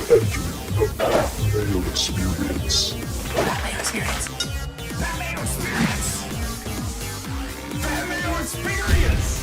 Entering the Mayo Experience. Mayo Experience. Mayo Experience. Mayo Experience.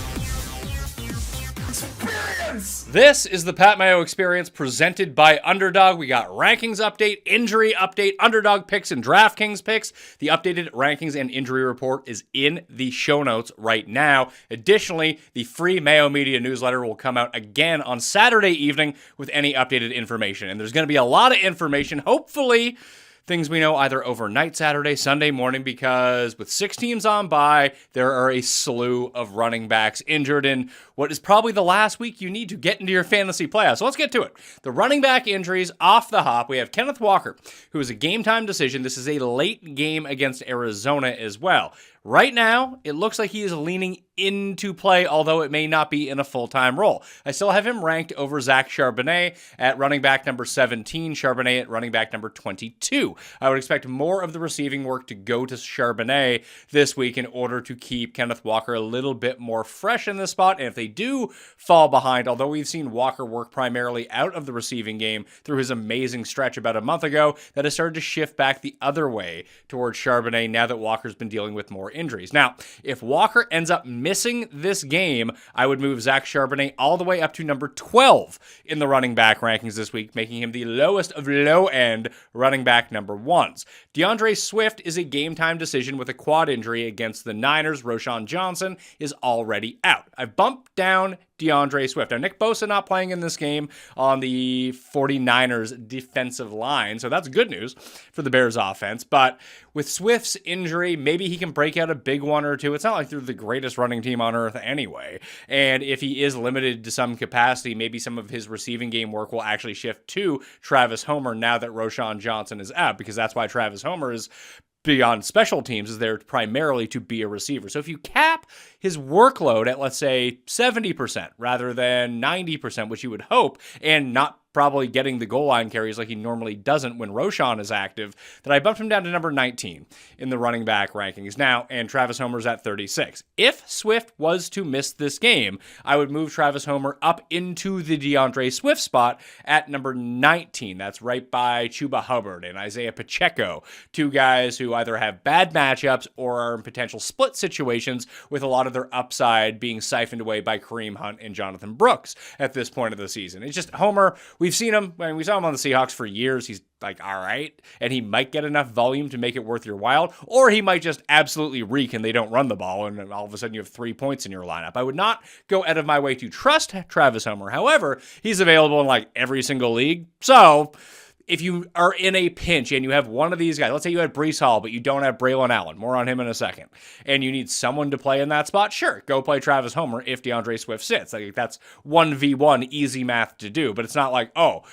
This is the Pat Mayo Experience presented by Underdog. We got rankings update, injury update, Underdog picks, and DraftKings picks. The updated rankings and injury report is in the show notes right now. Additionally, the free Mayo Media newsletter will come out again on Saturday evening with any updated information. And there's going to be a lot of information, hopefully things we know either overnight Saturday, Sunday morning, because with 6 teams on bye, there are a slew of running backs injured in what is probably the last week you need to get into your fantasy playoffs. So let's get to it. The running back injuries off the hop. We have Kenneth Walker, who is a game time decision. This is a late game against Arizona as well. Right now, it looks like he is leaning into play, although it may not be in a full-time role. I still have him ranked over Zach Charbonnet at running back number 17, Charbonnet at running back number 22. I would expect more of the receiving work to go to Charbonnet this week in order to keep Kenneth Walker a little bit more fresh in this spot. And if they do fall behind, although we've seen Walker work primarily out of the receiving game through his amazing stretch about a month ago, that has started to shift back the other way towards Charbonnet now that Walker's been dealing with more injuries. Now, if Walker ends up missing this game, I would move Zach Charbonnet all the way up to number 12 in the running back rankings this week, making him the lowest of low-end running back number ones. DeAndre Swift is a game-time decision with a quad injury against the Niners. Roschon Johnson is already out. I've bumped down DeAndre Swift. Now, Nick Bosa not playing in this game on the 49ers defensive line, so that's good news for the Bears offense. But with Swift's injury, maybe he can break out a big one or two. It's not like they're the greatest running team on earth anyway. And if he is limited to some capacity, maybe some of his receiving game work will actually shift to Travis Homer now that Roschon Johnson is out, because that's why Travis Homer is beyond special teams, is there primarily to be a receiver. So if you cap his workload at, let's say, 70% rather than 90%, which you would hope, and not probably getting the goal line carries like he normally doesn't when Roschon is active, that I bumped him down to number 19 in the running back rankings now, and Travis Homer's at 36. If Swift was to miss this game, I would move Travis Homer up into the DeAndre Swift spot at number 19. That's right by Chuba Hubbard and Isaiah Pacheco, two guys who either have bad matchups or are in potential split situations with a lot of their upside being siphoned away by Kareem Hunt and Jonathan Brooks at this point of the season. It's just Homer, we've seen him, I mean, we saw him on the Seahawks for years. He's like, all right, and he might get enough volume to make it worth your while, or he might just absolutely reek and they don't run the ball, and all of a sudden you have 3 points in your lineup. I would not go out of my way to trust Travis Homer. However, he's available in like every single league. So if you are in a pinch and you have one of these guys, let's say you had Breece Hall, but you don't have Braylon Allen, more on him in a second, and you need someone to play in that spot, sure, go play Travis Homer if DeAndre Swift sits. Like, that's 1v1 easy math to do, but it's not like, oh,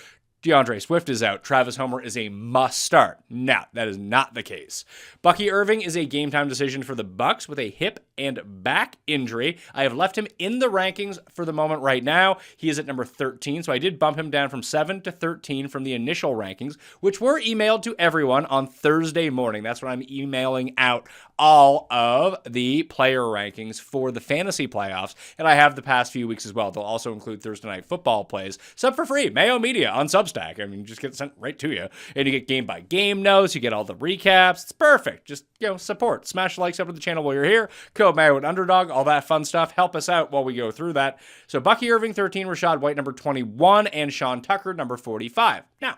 DeAndre Swift is out, Travis Homer is a must start. No, that is not the case. Bucky Irving is a game time decision for the Bucs with a hip and back injury. I have left him in the rankings for the moment right now. He is at number 13, so I did bump him down from 7 to 13 from the initial rankings, which were emailed to everyone on Thursday morning. That's when I'm emailing out all of the player rankings for the fantasy playoffs, and I have the past few weeks as well. They'll also include Thursday Night Football plays, sub for free, Mayo Media on Substack. I mean, just get sent right to you, and you get game-by-game notes, you get all the recaps. It's perfect. Just, support. Smash the likes up to the channel while you're here. Code Mayo and Underdog, all that fun stuff. Help us out while we go through that. So Bucky Irving, 13, Rachaad White, number 21, and Sean Tucker, number 45. Now,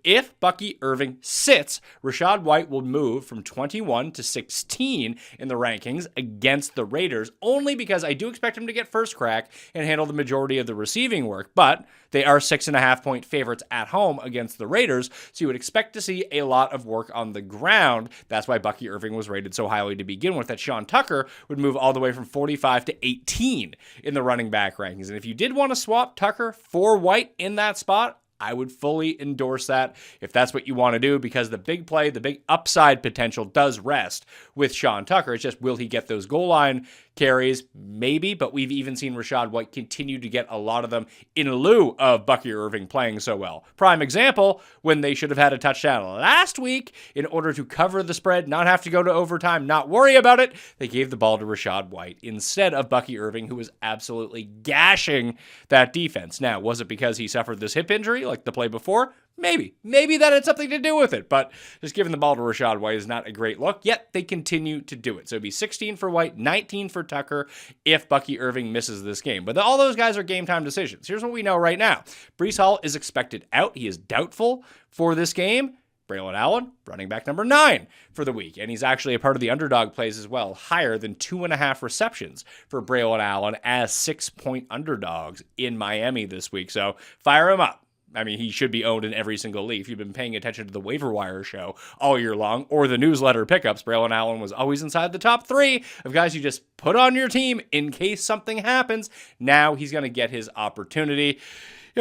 if Bucky Irving sits, Rachaad White will move from 21 to 16 in the rankings against the Raiders, only because I do expect him to get first crack and handle the majority of the receiving work, but they are 6.5-point favorites at home against the Raiders, so you would expect to see a lot of work on the ground. That's why Bucky Irving was rated so highly to begin with, that Sean Tucker would move all the way from 45 to 18 in the running back rankings. And if you did want to swap Tucker for White in that spot, I would fully endorse that if that's what you want to do, because the big play, the big upside potential does rest with Sean Tucker. It's just, will he get those goal line carries? Maybe, but we've even seen Rachaad White continue to get a lot of them in lieu of Bucky Irving playing so well. Prime example, when they should have had a touchdown last week in order to cover the spread, not have to go to overtime, not worry about it, they gave the ball to Rachaad White instead of Bucky Irving, who was absolutely gashing that defense. Now, was it because he suffered this hip injury like the play before? Maybe that had something to do with it, but just giving the ball to Rachaad White is not a great look, yet they continue to do it. So it'd be 16 for White, 19 for Tucker if Bucky Irving misses this game. But all those guys are game time decisions. Here's what we know right now. Breece Hall is expected out. He is doubtful for this game. Braylon Allen, running back number 9 for the week. And he's actually a part of the underdog plays as well, higher than 2.5 receptions for Braylon Allen as 6-point underdogs in Miami this week. So fire him up. I mean, he should be owned in every single league. If you've been paying attention to the waiver wire show all year long or the newsletter pickups, Braylon Allen was always inside the top 3 of guys you just put on your team in case something happens. Now he's going to get his opportunity.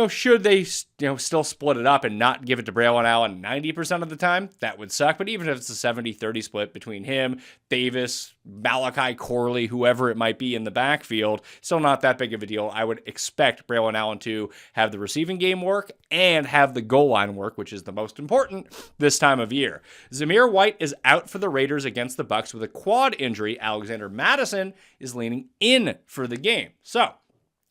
Should they, still split it up and not give it to Braylon Allen 90% of the time? That would suck. But even if it's a 70-30 split between him, Davis, Malachi Corley, whoever it might be in the backfield, still not that big of a deal. I would expect Braylon Allen to have the receiving game work and have the goal line work, which is the most important this time of year. Zamir White is out for the Raiders against the Bucs with a quad injury. Alexander Mattison is leaning in for the game. So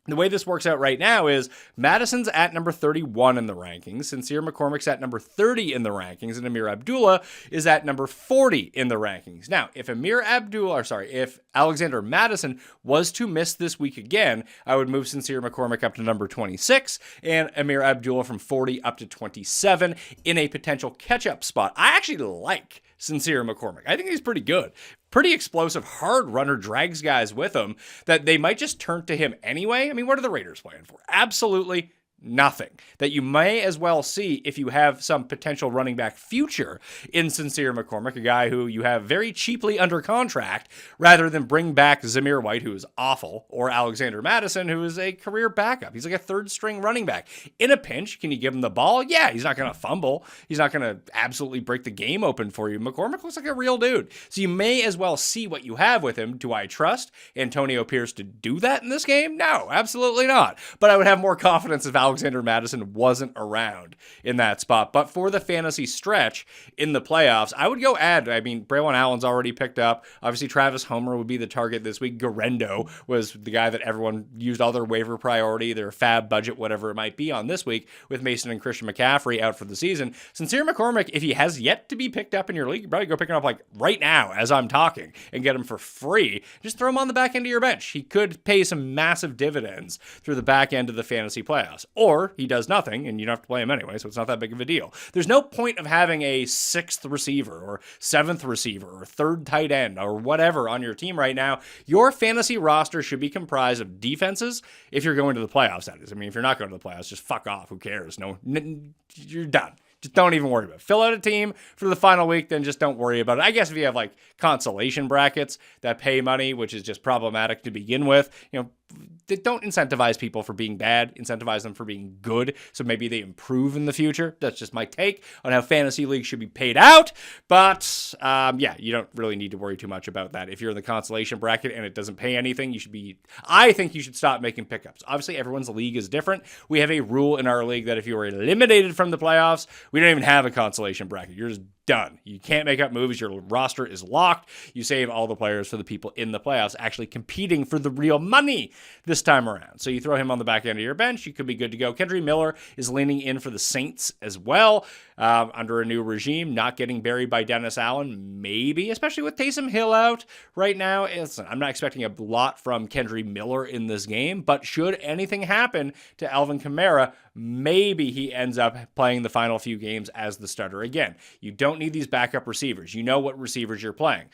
the way this works out right now is Madison's at number 31 in the rankings, Sincere McCormick's at number 30 in the rankings, and Amir Abdullah is at number 40 in the rankings. Now, if if Alexander Mattison was to miss this week again, I would move Sincere McCormick up to number 26 and Amir Abdullah from 40 up to 27 in a potential catch-up spot. I actually like Sincere McCormick. I think he's pretty good. Pretty explosive, hard runner, drags guys with him that they might just turn to him anyway. I mean, what are the Raiders playing for? Absolutely nothing. That you may as well see if you have some potential running back future in Sincere McCormick, a guy who you have very cheaply under contract, rather than bring back Zamir White, who is awful, or Alexander Mattison, who is a career backup. He's like a third-string running back. In a pinch, can you give him the ball? Yeah, he's not going to fumble. He's not going to absolutely break the game open for you. McCormick looks like a real dude. So you may as well see what you have with him. Do I trust Antonio Pierce to do that in this game? No, absolutely not. But I would have more confidence if Alexander Mattison wasn't around in that spot. But for the fantasy stretch in the playoffs, I would go add, Braylon Allen's already picked up. Obviously, Travis Homer would be the target this week. Garendo was the guy that everyone used all their waiver priority, their fab budget, whatever it might be on this week, with Mason and Christian McCaffrey out for the season. Sincere McCormick, if he has yet to be picked up in your league, you probably go pick him up right now as I'm talking and get him for free. Just throw him on the back end of your bench. He could pay some massive dividends through the back end of the fantasy playoffs. Or he does nothing, and you don't have to play him anyway, so it's not that big of a deal. There's no point of having a 6th receiver or 7th receiver or 3rd tight end or whatever on your team right now. Your fantasy roster should be comprised of defenses if you're going to the playoffs, that is. If you're not going to the playoffs, just fuck off. Who cares? No, you're done. Just don't even worry about it. Fill out a team for the final week, then just don't worry about it. I guess if you have consolation brackets that pay money, which is just problematic to begin with, they don't incentivize people for being bad, incentivize them for being good, so maybe they improve in the future. That's just my take on how fantasy leagues should be paid out, but you don't really need to worry too much about that. If you're in the consolation bracket and it doesn't pay anything, I think you should stop making pickups. Obviously, everyone's league is different. We have a rule in our league that if you are eliminated from the playoffs, we don't even have a consolation bracket. You're just done. You can't make up moves. Your roster is locked. You save all the players for the people in the playoffs actually competing for the real money this time around. So you throw him on the back end of your bench, you could be good to go. Kendry Miller is leaning in for the Saints as well. Under a new regime, not getting buried by Dennis Allen, maybe, especially with Taysom Hill out right now. I'm not expecting a lot from Kendry Miller in this game, but should anything happen to Alvin Kamara, maybe he ends up playing the final few games as the starter again. You don't need these backup receivers. You know what receivers you're playing.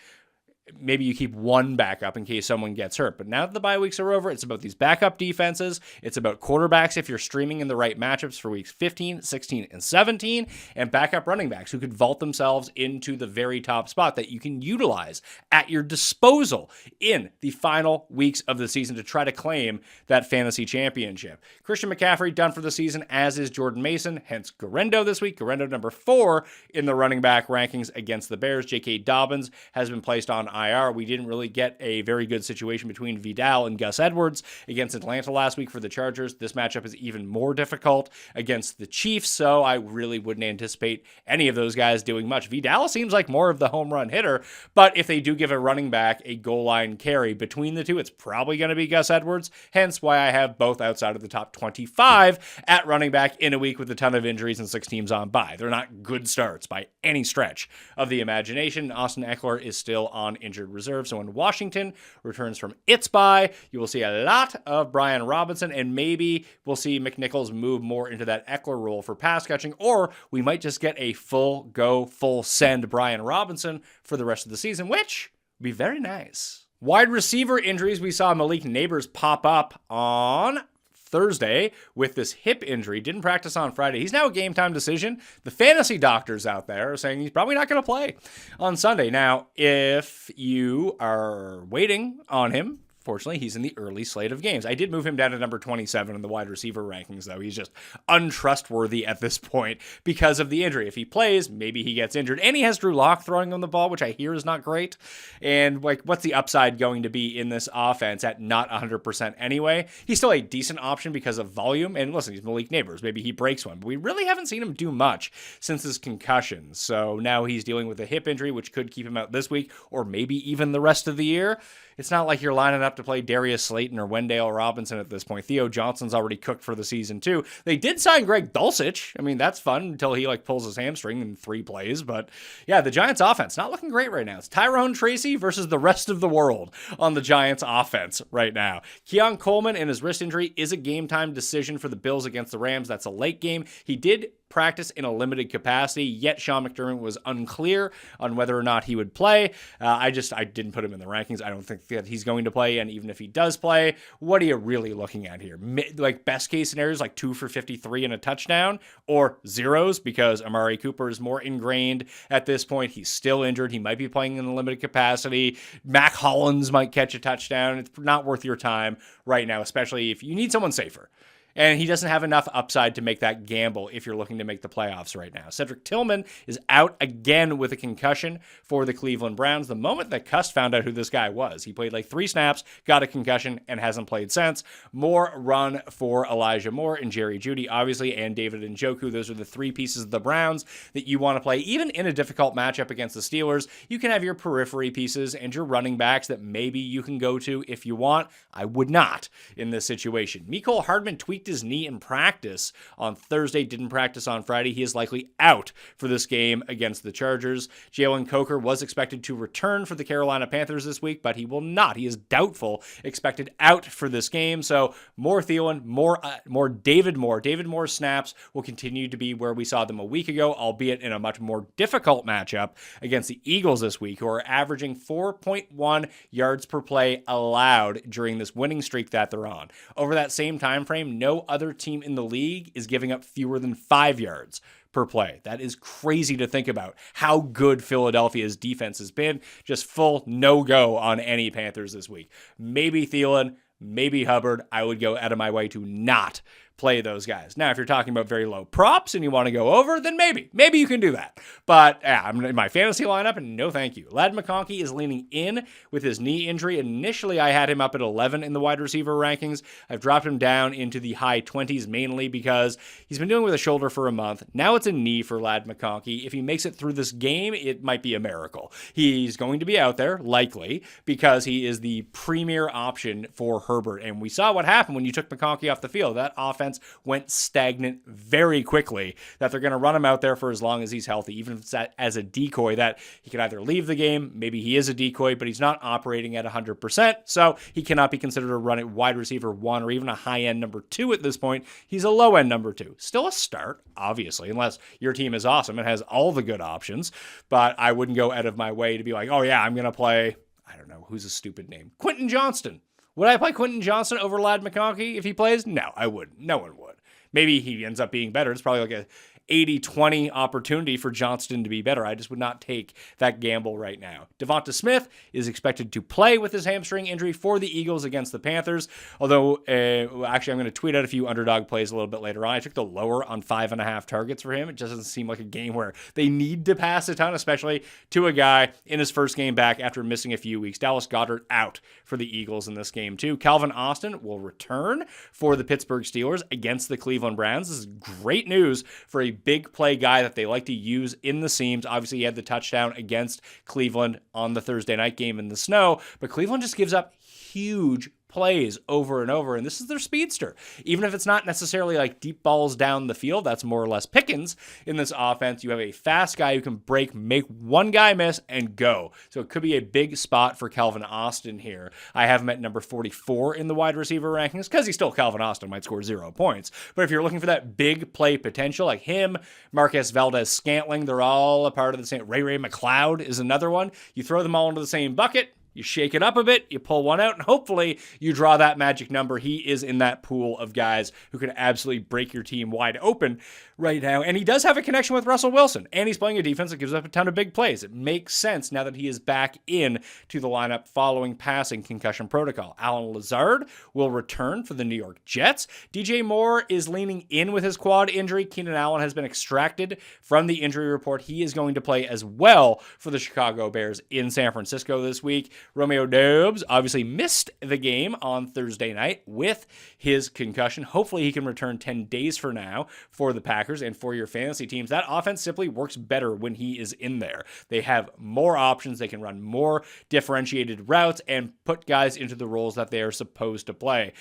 Maybe you keep one backup in case someone gets hurt. But now that the bye weeks are over, it's about these backup defenses. It's about quarterbacks if you're streaming in the right matchups for weeks 15, 16, and 17, and backup running backs who could vault themselves into the very top spot that you can utilize at your disposal in the final weeks of the season to try to claim that fantasy championship. Christian McCaffrey done for the season, as is Jordan Mason, hence Garendo this week. Garendo number 4 in the running back rankings against the Bears. J.K. Dobbins has been placed on IR. We didn't really get a very good situation between Vidal and Gus Edwards against Atlanta last week for the Chargers. This matchup is even more difficult against the Chiefs, so I really wouldn't anticipate any of those guys doing much. Vidal seems like more of the home run hitter, but if they do give a running back a goal line carry between the two, it's probably going to be Gus Edwards, hence why I have both outside of the top 25 at running back in a week with a ton of injuries and 6 teams on bye. They're not good starts by any stretch of the imagination. Austin Eckler is still on injured reserve, so when Washington returns from its bye, you will see a lot of Brian Robinson, and maybe we'll see McNichols move more into that Eckler role for pass catching, or we might just get a full send Brian Robinson for the rest of the season, which would be very nice. Wide receiver injuries, we saw Malik Neighbors pop up on Thursday with this hip injury. Didn't practice on Friday. He's now a game time decision. The fantasy doctors out there are saying he's probably not going to play on Sunday. Now, if you are waiting on him, fortunately, he's in the early slate of games. I did move him down to number 27 in the wide receiver rankings, though. He's just untrustworthy at this point because of the injury. If he plays, maybe he gets injured. And he has Drew Lock throwing him the ball, which I hear is not great. And what's the upside going to be in this offense at not 100% anyway? He's still a decent option because of volume. And listen, he's Malik Neighbors. Maybe he breaks one. But we really haven't seen him do much since his concussion. So now he's dealing with a hip injury, which could keep him out this week or maybe even the rest of the year. It's not like you're lining up to play Darius Slayton or Wendell Robinson at this point. Theo Johnson's already cooked for the season too. They did sign Greg Dulcich. I mean, that's fun until he pulls his hamstring in 3 plays. But yeah, the Giants offense not looking great right now. It's Tyrone Tracy versus the rest of the world on the Giants offense right now. Keon Coleman and his wrist injury is a game time decision for the Bills against the Rams. That's a late game. He did practice in a limited capacity, yet Sean McDermott was unclear on whether or not he would play. I didn't put him in the rankings. I don't think that he's going to play, and even if he does play, what are you really looking at here? Best case scenarios, 2 for 53 and a touchdown, or zeros, because Amari Cooper is more ingrained at this point. He's still injured. He might be playing in a limited capacity. Mac Hollins might catch a touchdown. It's not worth your time right now, especially if you need someone safer. And he doesn't have enough upside to make that gamble if you're looking to make the playoffs right now. Cedric Tillman is out again with a concussion for the Cleveland Browns. The moment that Cuss found out who this guy was, he played 3 snaps, got a concussion, and hasn't played since. More run for Elijah Moore and Jerry Jeudy, obviously, and David Njoku. Those are the 3 pieces of the Browns that you want to play. Even in a difficult matchup against the Steelers, you can have your periphery pieces and your running backs that maybe you can go to if you want. I would not in this situation. Mecole Hardman tweaked his knee in practice on Thursday, didn't practice on Friday. He is likely out for this game against the Chargers. Jalen Coker was expected to return for the Carolina Panthers this week, but he will not. He is doubtful, expected out for this game. So more Thielen, more David Moore. David Moore's snaps will continue to be where we saw them a week ago, albeit in a much more difficult matchup against the Eagles this week, who are averaging 4.1 yards per play allowed during this winning streak that they're on. Over that same time frame, no other team in the league is giving up fewer than 5 yards per play. That is crazy to think about how good Philadelphia's defense has been. Just full no-go on any Panthers this week. Maybe Thielen, maybe Hubbard. I would go out of my way to not play those guys. Now, if you're talking about very low props and you want to go over, then maybe you can do that. But yeah, I'm in my fantasy lineup, and no thank you. Ladd McConkey is leaning in with his knee injury. Initially, I had him up at 11 in the wide receiver rankings. I've dropped him down into the high 20s, mainly because he's been dealing with a shoulder for a month. Now it's a knee for Ladd McConkey. If he makes it through this game, it might be a miracle. He's going to be out there, likely, because he is the premier option for Herbert. And we saw what happened when you took McConkey off the field. That offense went stagnant very quickly, that they're going to run him out there for as long as he's healthy, even if it's as a decoy, that he can either leave the game, maybe he is a decoy, but he's not operating at 100%, so he cannot be considered a run at wide receiver 1 or even a high-end number 2 at this point. He's a low-end number 2. Still a start, obviously, unless your team is awesome and has all the good options, but I wouldn't go out of my way to be like, oh yeah, I'm going to play, I don't know, who's a stupid name? Quentin Johnston. Would I play Quentin Johnston over Ladd McConkey if he plays? No, I wouldn't. No one would. Maybe he ends up being better. It's probably like a 80-20 opportunity for Johnston to be better. I just would not take that gamble right now. Devonta Smith is expected to play with his hamstring injury for the Eagles against the Panthers. Although, actually, I'm going to tweet out a few underdog plays a little bit later on. I took the lower on 5.5 targets for him. It just doesn't seem like a game where they need to pass a ton, especially to a guy in his first game back after missing a few weeks. Dallas Goedert out for the Eagles in this game too. Calvin Austin will return for the Pittsburgh Steelers against the Cleveland Browns. This is great news for a big play guy that they like to use in the seams. Obviously, he had the touchdown against Cleveland on the Thursday night game in the snow, but Cleveland just gives up huge plays over and over, and this is their speedster. Even if it's not necessarily like deep balls down the field, that's more or less Pickens in this offense. You have a fast guy who can break, make one guy miss, and go. So it could be a big spot for Calvin Austin here. I have him at number 44 in the wide receiver rankings because he's still Calvin Austin, might score 0 points. But if you're looking for that big play potential, like him, Marquez Valdez-Scantling, they're all a part of the same. Ray McLeod is another one. You throw them all into the same bucket, you shake it up a bit, you pull one out, and hopefully you draw that magic number. He is in that pool of guys who can absolutely break your team wide open right now. And he does have a connection with Russell Wilson, and he's playing a defense that gives up a ton of big plays. It makes sense now that he is back in to the lineup following passing concussion protocol. Alan Lazard will return for the New York Jets. DJ Moore is leaning in with his quad injury. Keenan Allen has been extracted from the injury report. He is going to play as well for the Chicago Bears in San Francisco this week. Romeo Doubs obviously missed the game on Thursday night with his concussion. Hopefully he can return 10 days from now for the Packers and for your fantasy teams. That offense simply works better when he is in there. They have more options. They can run more differentiated routes and put guys into the roles that they are supposed to play.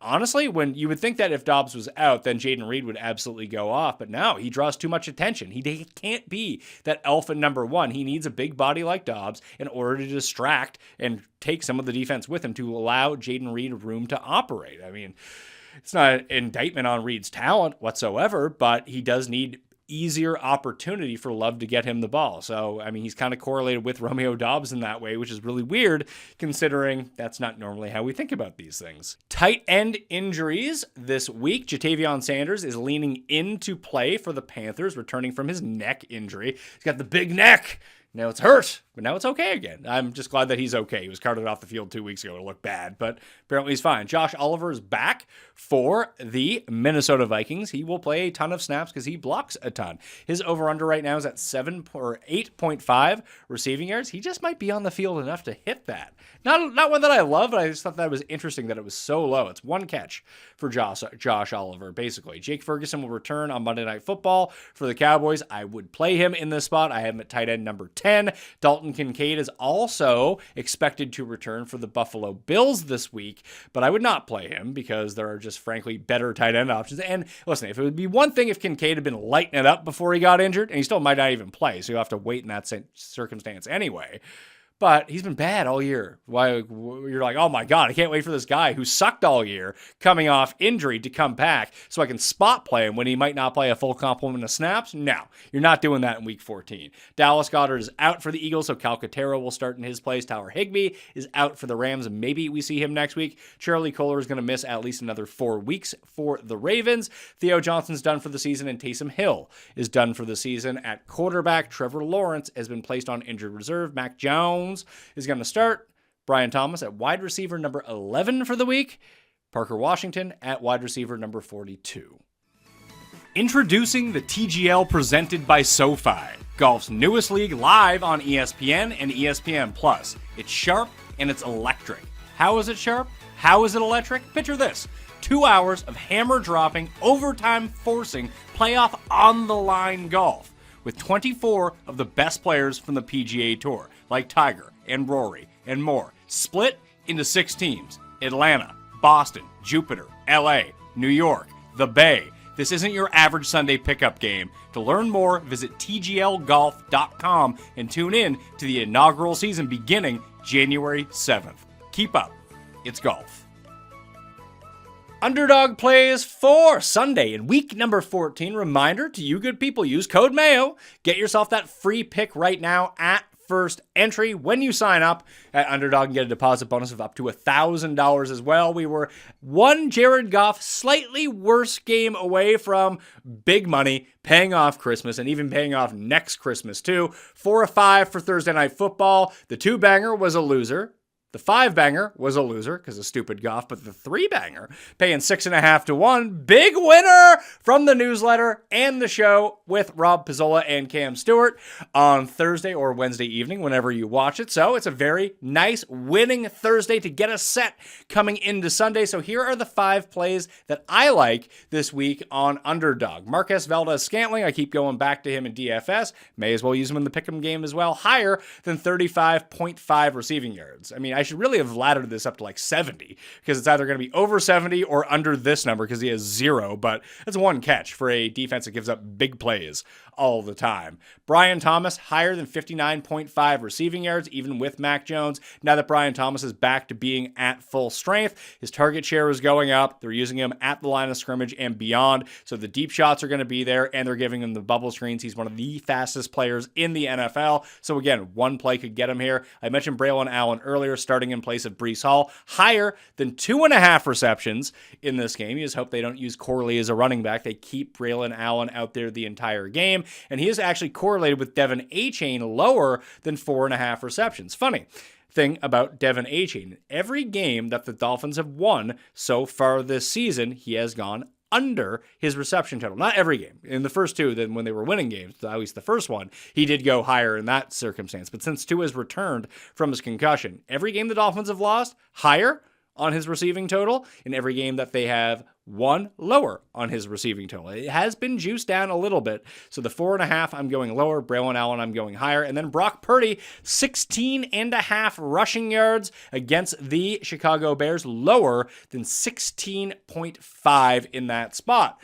Honestly, when you would think that if Dobbs was out, then Jaden Reed would absolutely go off. But no, he draws too much attention. He can't be that alpha number one. He needs a big body like Dobbs in order to distract and take some of the defense with him to allow Jaden Reed room to operate. I mean, it's not an indictment on Reed's talent whatsoever, but he does need easier opportunity for Love to get him the ball. So, I mean, he's kind of correlated with Romeo Doubs in that way, which is really weird considering that's not normally how we think about these things. Tight end injuries this week. Jatavion Sanders is leaning into play for the Panthers, returning from his neck injury. He's got the big neck. Now it's hurt, but now it's okay again. I'm just glad that he's okay. He was carted off the field 2 weeks ago. It looked bad, but apparently he's fine. Josh Oliver is back for the Minnesota Vikings. He will play a ton of snaps because he blocks a ton. His over-under right now is at 8.5 receiving yards. He just might be on the field enough to hit that. Not one that I love, but I just thought that was interesting that it was so low. It's one catch for Josh Oliver, basically. Jake Ferguson will return on Monday Night Football for the Cowboys. I would play him in this spot. I have him at tight end number 10. Dalton Kincaid is also expected to return for the Buffalo Bills this week, but I would not play him because there are just frankly better tight end options. And listen, if it would be one thing if Kincaid had been lighting it up before he got injured, and he still might not even play, so you'll have to wait in that circumstance anyway. But he's been bad all year. Why you're like, oh my God, I can't wait for this guy who sucked all year coming off injury to come back so I can spot play him when he might not play a full complement of snaps. No, you're not doing that in week 14. Dallas Goedert is out for the Eagles, so Calcaterra will start in his place. Tyler Higbee is out for the Rams, and maybe we see him next week. Charlie Kohler is going to miss at least another 4 weeks for the Ravens. Theo Johnson's done for the season, and Taysom Hill is done for the season. At quarterback, Trevor Lawrence has been placed on injured reserve. Mac Jones is going to start. Brian Thomas at wide receiver number 11 for the week. Parker Washington at wide receiver number 42. Introducing the TGL presented by SoFi, golf's newest league live on ESPN and ESPN+. It's sharp and it's electric. How is it sharp? How is it electric? Picture this. 2 hours of hammer-dropping, overtime-forcing, playoff on-the-line golf with 24 of the best players from the PGA Tour, like Tiger and Rory and more, split into 6 teams: Atlanta, Boston, Jupiter, LA, New York, the Bay. This isn't your average Sunday pickup game. To learn more, visit tglgolf.com and tune in to the inaugural season beginning January 7th. Keep up. It's golf. Underdog plays for Sunday in week number 14. Reminder to you good people, use code Mayo. Get yourself that free pick right now at first entry. When you sign up at Underdog and get a deposit bonus of up to $1,000 as well. We were one Jared Goff slightly worse game away from big money, paying off Christmas and even paying off next Christmas too. 4 of 5 for Thursday Night Football. The 2-banger was a loser. The 5-banger was a loser because of stupid Goff, but the 3-banger paying 6.5 to 1. Big winner from the newsletter and the show with Rob Pizzola and Cam Stewart on Thursday or Wednesday evening, whenever you watch it. So it's a very nice winning Thursday to get us set coming into Sunday. So here are the 5 plays that I like this week on Underdog. Marquez Valdez-Scantling, I keep going back to him in DFS. May as well use him in the Pick'em game as well. Higher than 35.5 receiving yards. I mean, I should really have laddered this up to like 70 because it's either going to be over 70 or under this number because he has 0, but that's one catch for a defense that gives up big plays all the time. Brian Thomas, higher than 59.5 receiving yards, even with Mac Jones. Now that Brian Thomas is back to being at full strength, his target share is going up. They're using him at the line of scrimmage and beyond, so the deep shots are going to be there, and they're giving him the bubble screens. He's one of the fastest players in the NFL, so again, one play could get him here. I mentioned Braylon Allen earlier, starting in place of Breece Hall, higher than 2.5 receptions in this game. You just hope they don't use Corley as a running back. They keep Braylon Allen out there the entire game, and he is actually correlated with Devin Achane, lower than 4.5 receptions. Funny thing about Devin Achane, every game that the Dolphins have won so far this season, he has gone under his reception total. Not every game. In the first 2, then when they were winning games, at least the first one, he did go higher in that circumstance. But since Tua has returned from his concussion, every game the Dolphins have lost, higher on his receiving total. In every game that they have won, lower on his receiving total. It has been juiced down a little bit. So the 4.5, I'm going lower. Braylon Allen, I'm going higher. And then Brock Purdy, 16.5 rushing yards against the Chicago Bears, lower than 16.5 in that spot.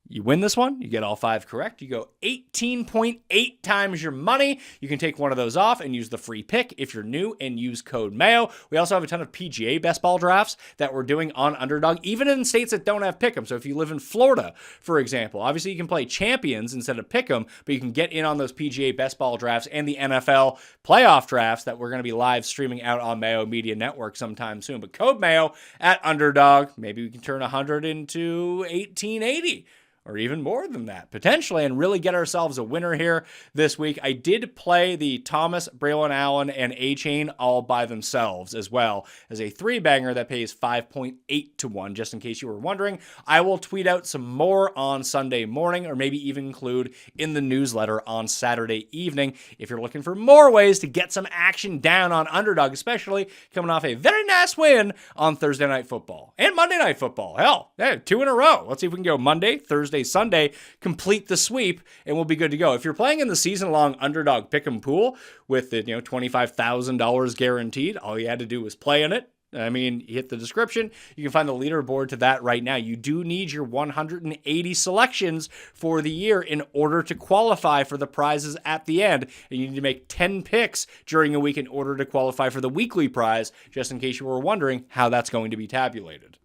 You win this one, you get all 5 correct. You go 18.8 times your money. You can take one of those off and use the free pick if you're new and use code Mayo. We also have a ton of PGA best ball drafts that we're doing on Underdog, even in states that don't have Pick'em. So if you live in Florida, for example, obviously you can play champions instead of Pick'em, but you can get in on those PGA best ball drafts and the NFL playoff drafts that we're going to be live streaming out on Mayo Media Network sometime soon. But code Mayo at Underdog, maybe we can turn 100 into 1880. Or even more than that, potentially, and really get ourselves a winner here this week. I did play the Thomas, Braylon Allen, and Achane all by themselves, as well as a 3-banger that pays 5.8 to 1, just in case you were wondering. I will tweet out some more on Sunday morning, or maybe even include in the newsletter on Saturday evening, if you're looking for more ways to get some action down on Underdog, especially coming off a very nice win on Thursday Night Football. And Monday Night Football. Hell, 2 in a row. Let's see if we can go Monday, Thursday, Sunday, complete the sweep, and we'll be good to go. If you're playing in the season-long Underdog Pick'em pool with the $25,000 guaranteed, all you had to do was play in it. I mean, hit the description. You can find the leaderboard to that right now. You do need your 180 selections for the year in order to qualify for the prizes at the end. And you need to make 10 picks during a week in order to qualify for the weekly prize, just in case you were wondering how that's going to be tabulated.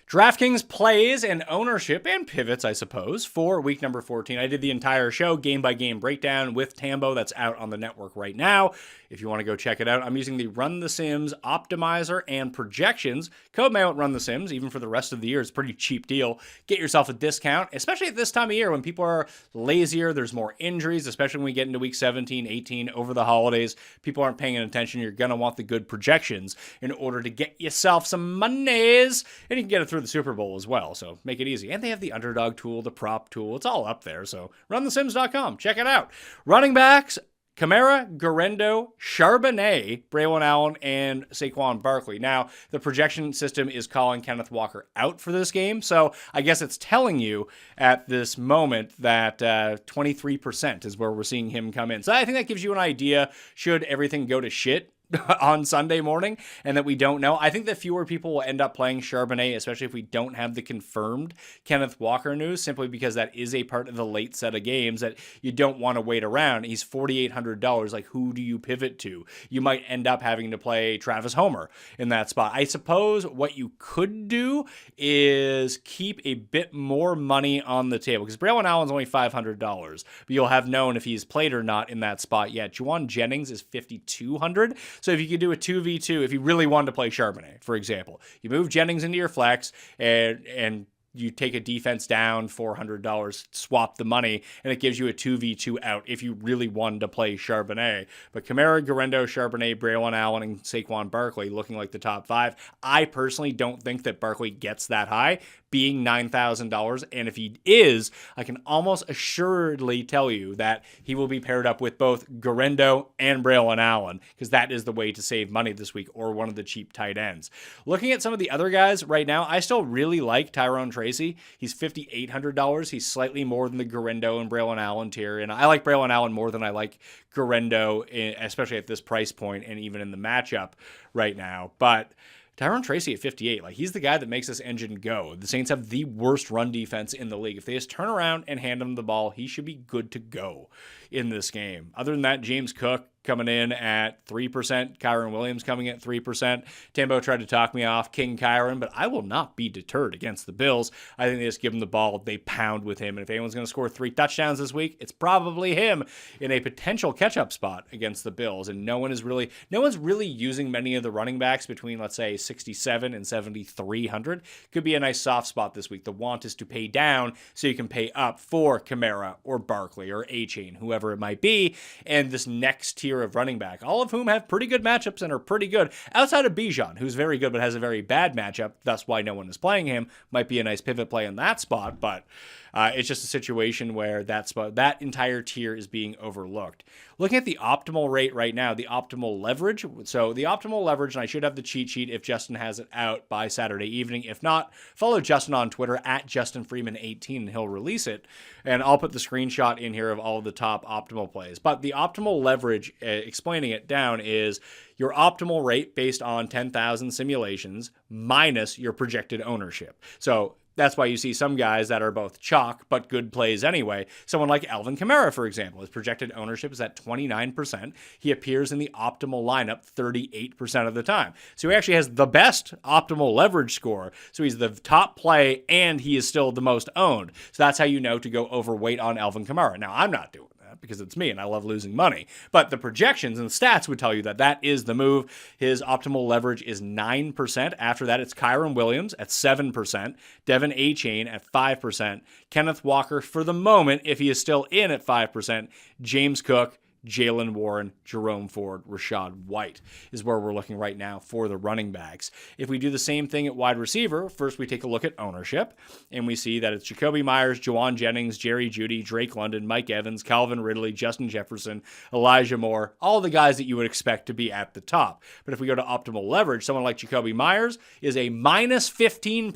DraftKings plays and ownership and pivots, I suppose, for week number 14. I did the entire show, game-by-game breakdown with Tambo. That's out on the network right now. If you want to go check it out, I'm using the Run the Sims optimizer and projections. Code Mayo at Run the Sims, even for the rest of the year. It's a pretty cheap deal. Get yourself a discount, especially at this time of year when people are lazier. There's more injuries, especially when we get into week 17, 18, over the holidays. People aren't paying attention. You're going to want the good projections in order to get yourself some monies. And you can get it through the Super Bowl as well, so make it easy. And they have the underdog tool, the prop tool. It's all up there, so runthesims.com. Check it out. Running backs, Kamara, Garendo, Charbonnet, Braylon Allen, and Saquon Barkley. Now, the projection system is calling Kenneth Walker out for this game, so I guess it's telling you at this moment that 23% is where we're seeing him come in. So I think that gives you an idea, should everything go to shit on Sunday morning and that we don't know. I think that fewer people will end up playing Charbonnet, especially if we don't have the confirmed Kenneth Walker news, simply because that is a part of the late set of games that you don't want to wait around. He's $4,800. Like, who do you pivot to? You might end up having to play Travis Homer in that spot. I suppose what you could do is keep a bit more money on the table, because Braylon Allen's only $500, but you'll have known if he's played or not in that spot yet. Juwan Jennings is $5,200. So if you could do a 2v2, if you really wanted to play Charbonnet, for example, you move Jennings into your flex and you take a defense down $400, swap the money, and it gives you a 2v2 out if you really wanted to play Charbonnet. But Kamara, Garendo, Charbonnet, Braylon Allen, and Saquon Barkley looking like the top 5. I personally don't think that Barkley gets that high, being $9,000. And if he is, I can almost assuredly tell you that he will be paired up with both Garendo and Braylon Allen, because that is the way to save money this week, or one of the cheap tight ends. Looking at some of the other guys right now, I still really like Tyrone Tracy. He's $5,800. He's slightly more than the Garendo and Braylon Allen tier, and I like Braylon Allen more than I like Garendo, especially at this price point and even in the matchup right now. But Tyrone Tracy at 58, like, he's the guy that makes this engine go. The Saints have the worst run defense in the league. If they just turn around and hand him the ball, he should be good to go in this game. Other than that, James Cook coming in at 3%, Kyron Williams coming at 3%. Tambo tried to talk me off King Kyron, but I will not be deterred against the Bills. I think they just give him the ball, they pound with him, and if anyone's going to score 3 touchdowns this week, it's probably him in a potential catch-up spot against the Bills. And no one's really using many of the running backs between, let's say, 67 and 7,300. Could be a nice soft spot this week. The want is to pay down so you can pay up for Kamara or Barkley or A-Chain, whoever it might be, and this next tier of running back, all of whom have pretty good matchups and are pretty good, outside of Bijan, who's very good but has a very bad matchup, that's why no one is playing him. Might be a nice pivot play in that spot, but it's just a situation where that entire tier is being overlooked. Looking at the optimal rate right now, the optimal leverage. So the optimal leverage, and I should have the cheat sheet if Justin has it out by Saturday evening. If not, follow Justin on Twitter at JustinFreeman18 and he'll release it. And I'll put the screenshot in here of all of the top optimal plays. But the optimal leverage, explaining it down, is your optimal rate based on 10,000 simulations minus your projected ownership. So that's why you see some guys that are both chalk but good plays anyway. Someone like Alvin Kamara, for example, his projected ownership is at 29%. He appears in the optimal lineup 38% of the time. So he actually has the best optimal leverage score. So he's the top play and he is still the most owned. So that's how you know to go overweight on Alvin Kamara. Now, I'm not doing because it's me and I love losing money. But the projections and the stats would tell you that that is the move. His optimal leverage is 9%. After that, it's Kyron Williams at 7%, Devin A-Chain at 5%, Kenneth Walker for the moment, if he is still in, at 5%, James Cook, Jalen Warren, Jerome Ford, Rashad White is where we're looking right now for the running backs. If we do the same thing at wide receiver, first we take a look at ownership, and we see that it's Jacoby Myers, Juwan Jennings, Jerry Jeudy, Drake London, Mike Evans, Calvin Ridley, Justin Jefferson, Elijah Moore, all the guys that you would expect to be at the top. But if we go to optimal leverage, someone like Jacoby Myers is a minus 15%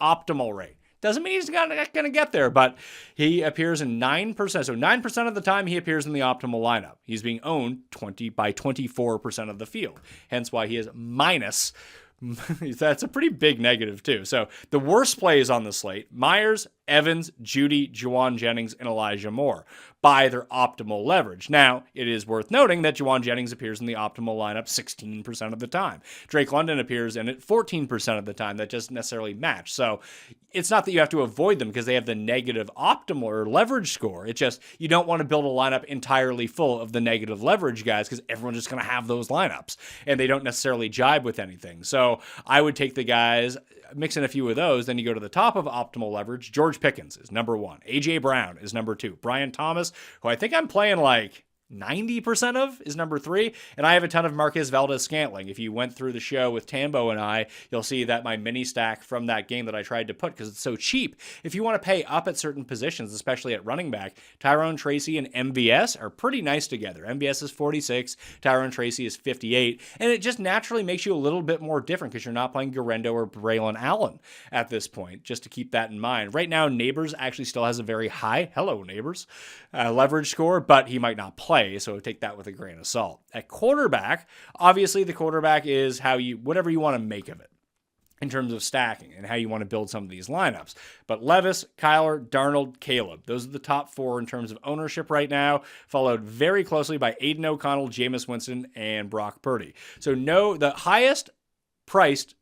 optimal rate. Doesn't mean he's not going to get there, but he appears in 9%. So 9% of the time he appears in the optimal lineup. He's being owned 24% of the field. Hence why he is minus. That's a pretty big negative too. So the worst plays on the slate: Myers, Evans, Jeudy, Juwan Jennings, and Elijah Moore by their optimal leverage. Now, it is worth noting that Juwan Jennings appears in the optimal lineup 16% of the time. Drake London appears in it 14% of the time. That doesn't necessarily match. So it's not that you have to avoid them because they have the negative optimal or leverage score. It's just you don't want to build a lineup entirely full of the negative leverage guys because everyone's just going to have those lineups and they don't necessarily jibe with anything. So I would take the guys, mix in a few of those, then you go to the top of optimal leverage. George Pickens is number 1. A.J. Brown is number 2. Brian Thomas, who I think I'm playing like 90% of, is number 3. And I have a ton of Marquez Valdez-Scantling. If you went through the show with Tambo and I, you'll see that my mini stack from that game that I tried to put, because it's so cheap, if you want to pay up at certain positions, especially at running back, Tyrone Tracy and MVS are pretty nice together. MVS is 46, Tyrone Tracy is 58, and it just naturally makes you a little bit more different because you're not playing Garendo or Braylon Allen at this point, just to keep that in mind. Right now, Neighbors actually still has a very high, hello Neighbors, leverage score, but he might not play play, so take that with a grain of salt. At quarterback, obviously the quarterback is whatever you want to make of it in terms of stacking and how you want to build some of these lineups. But Levis, Kyler, Darnold, Caleb, those are the top 4 in terms of ownership right now, followed very closely by Aiden O'Connell, Jameis Winston, and Brock Purdy. So the highest priced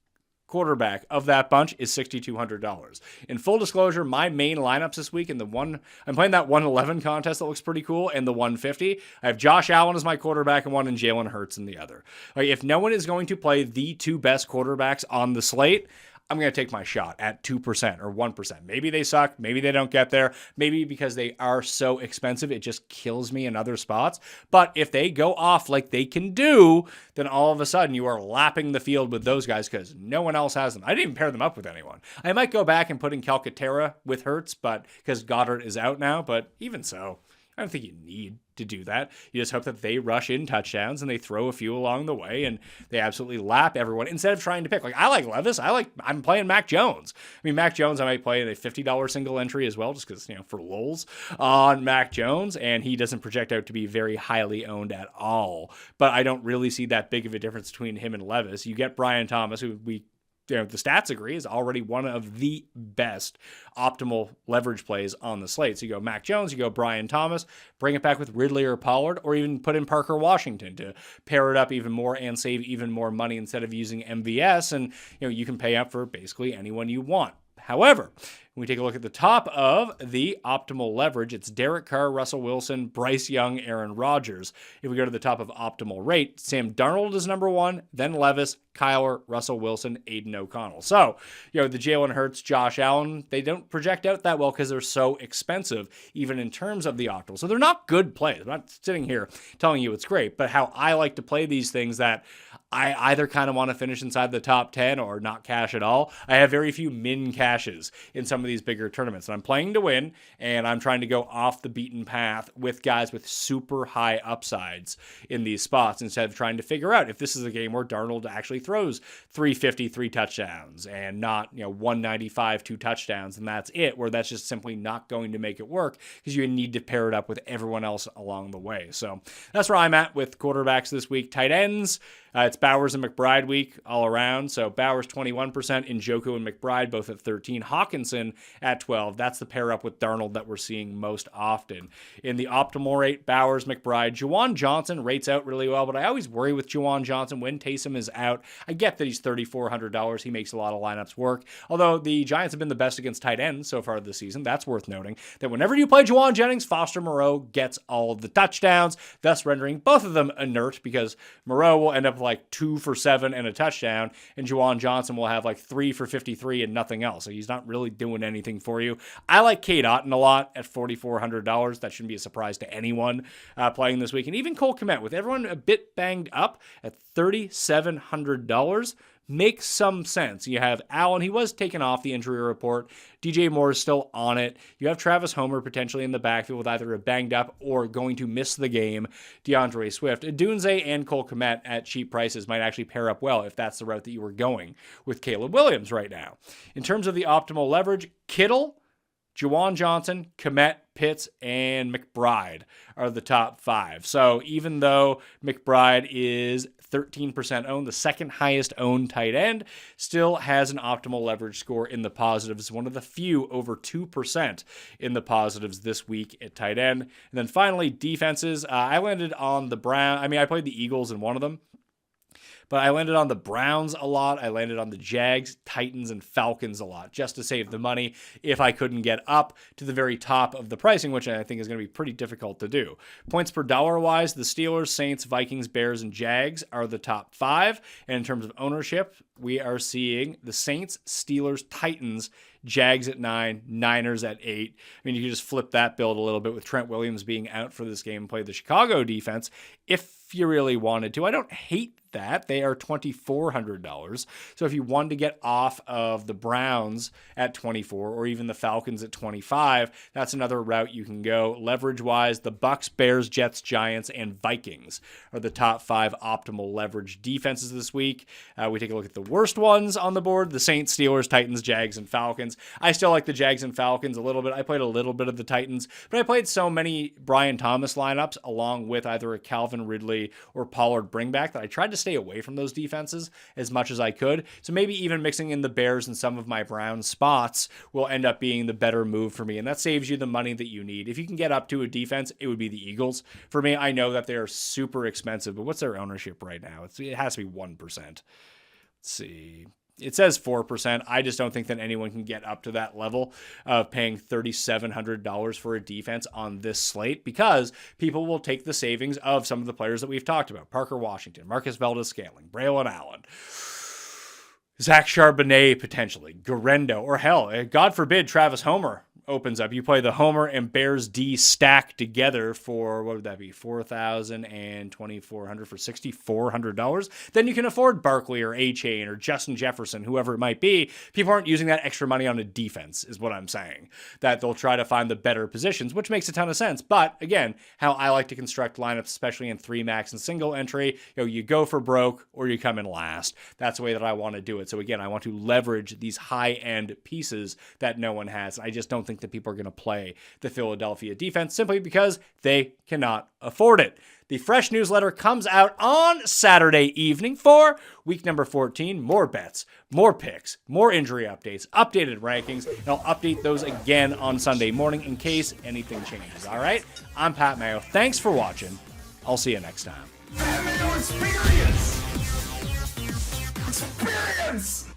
quarterback of that bunch is $6,200. In full disclosure, my main lineups this week, I'm playing that 111 contest that looks pretty cool, and the 150. I have Josh Allen as my quarterback in one and Jalen Hurts in the other. Like, if no one is going to play the 2 best quarterbacks on the slate, I'm going to take my shot at 2% or 1%. Maybe they suck. Maybe they don't get there. Maybe because they are so expensive, it just kills me in other spots. But if they go off like they can do, then all of a sudden you are lapping the field with those guys because no one else has them. I didn't even pair them up with anyone. I might go back and put in Calcaterra with Hurts, but because Goddard is out now. But even so, I don't think you need to do that. You just hope that they rush in touchdowns and they throw a few along the way and they absolutely lap everyone instead of trying to pick. Like, I like Levis. I'm playing Mac Jones. I mean, Mac Jones, I might play in a $50 single entry as well, just because, for lulz on Mac Jones, and he doesn't project out to be very highly owned at all. But I don't really see that big of a difference between him and Levis. You get Brian Thomas, who the stats agree is already one of the best optimal leverage plays on the slate. So you go Mac Jones, you go Brian Thomas, bring it back with Ridley or Pollard, or even put in Parker Washington to pair it up even more and save even more money instead of using MVS. And you can pay up for basically anyone you want. However, when we take a look at the top of the optimal leverage, it's Derek Carr, Russell Wilson, Bryce Young, Aaron Rodgers. If we go to the top of optimal rate, Sam Darnold is number 1, then Levis, Kyler, Russell Wilson, Aiden O'Connell. So, the Jalen Hurts, Josh Allen, they don't project out that well because they're so expensive, even in terms of the optimal. So they're not good plays. I'm not sitting here telling you it's great, but how I like to play these things that I either kind of want to finish inside the top 10 or not cash at all. I have very few min cashes in some of these bigger tournaments. And I'm playing to win, and I'm trying to go off the beaten path with guys with super high upsides in these spots instead of trying to figure out if this is a game where Darnold actually throws 350, 3 touchdowns and not, 195, 2 touchdowns, and that's it, where that's just simply not going to make it work because you need to pair it up with everyone else along the way. So that's where I'm at with quarterbacks this week. Tight ends, it's Bowers and McBride week all around. So Bowers 21%, Njoku and McBride both at 13, Hawkinson at 12. That's the pair up with Darnold that we're seeing most often. In the optimal rate, Bowers, McBride, Juwan Johnson rates out really well, but I always worry with Juwan Johnson when Taysom is out. I get that he's $3,400. He makes a lot of lineups work. Although the Giants have been the best against tight ends so far this season, that's worth noting that whenever you play Juwan Jennings, Foster Moreau gets all of the touchdowns, thus rendering both of them inert because Moreau will end up like 2 for 7 and a touchdown, and Juwan Johnson will have like 3 for 53 and nothing else. So he's not really doing anything for you. I like Cade Otton a lot at $4,400. That shouldn't be a surprise to anyone playing this week. And even Cole Kmet, with everyone a bit banged up at $3,700, makes some sense. You have Allen, he was taken off the injury report. DJ Moore is still on it. You have Travis Homer potentially in the backfield with either a banged up or going to miss the game DeAndre Swift. Dunze and Cole Kmet at cheap prices might actually pair up well if that's the route that you were going with Caleb Williams right now. In terms of the optimal leverage, Kittle, Juwan Johnson, Kmet, Pitts, and McBride are the top 5. So even though McBride is 13% owned, the second highest owned tight end, still has an optimal leverage score in the positives, one of the few over 2% in the positives this week at tight end. And then finally, defenses. I landed on the I played the Eagles in one of them, but I landed on the Browns a lot. I landed on the Jags, Titans, and Falcons a lot just to save the money if I couldn't get up to the very top of the pricing, which I think is going to be pretty difficult to do. Points per dollar wise, the Steelers, Saints, Vikings, Bears, and Jags are the top 5. And in terms of ownership, we are seeing the Saints, Steelers, Titans, Jags at 9, Niners at 8. I mean, you can just flip that build a little bit with Trent Williams being out for this game and play the Chicago defense if you really wanted to. I don't hate that. They are $2,400. So if you wanted to get off of the Browns at 24 or even the Falcons at 25, that's another route you can go. Leverage-wise, the Bucks, Bears, Jets, Giants, and Vikings are the top 5 optimal leverage defenses this week. We take a look at the worst ones on the board: the Saints, Steelers, Titans, Jags, and Falcons. I still like the Jags and Falcons a little bit. I played a little bit of the Titans, but I played so many Brian Thomas lineups along with either a Calvin Ridley or Pollard bringback that I tried to stay away from those defenses as much as I could. So maybe even mixing in the Bears and some of my Browns spots will end up being the better move for me. And that saves you the money that you need. If you can get up to a defense, it would be the Eagles. For me, I know that they're super expensive, but what's their ownership right now? It has to be 1%. Let's see. It says 4%. I just don't think that anyone can get up to that level of paying $3,700 for a defense on this slate, because people will take the savings of some of the players that we've talked about: Parker Washington, Marcus Valdez-Scantling, Braylon Allen, Zach Charbonnet potentially, Garendo, or hell, God forbid, Travis Homer opens up. You play the Homer and Bears D stack together for, what would that be, $4,000 and $2,400 for $6,400. Then you can afford Barkley or A-Chain or Justin Jefferson, whoever it might be. People aren't using that extra money on a defense, is what I'm saying. That they'll try to find the better positions, which makes a ton of sense. But again, how I like to construct lineups, especially in 3-max and single entry, you go for broke or you come in last. That's the way that I want to do it. So again, I want to leverage these high-end pieces that no one has. I just don't think that people are going to play the Philadelphia defense simply because they cannot afford it. The fresh newsletter comes out on Saturday evening for week number 14. More bets, more picks, more injury updates, updated rankings, and I'll update those again on Sunday morning in case anything changes. All right? I'm Pat Mayo. Thanks for watching. I'll see you next time. Pat Mayo Experience! Experience!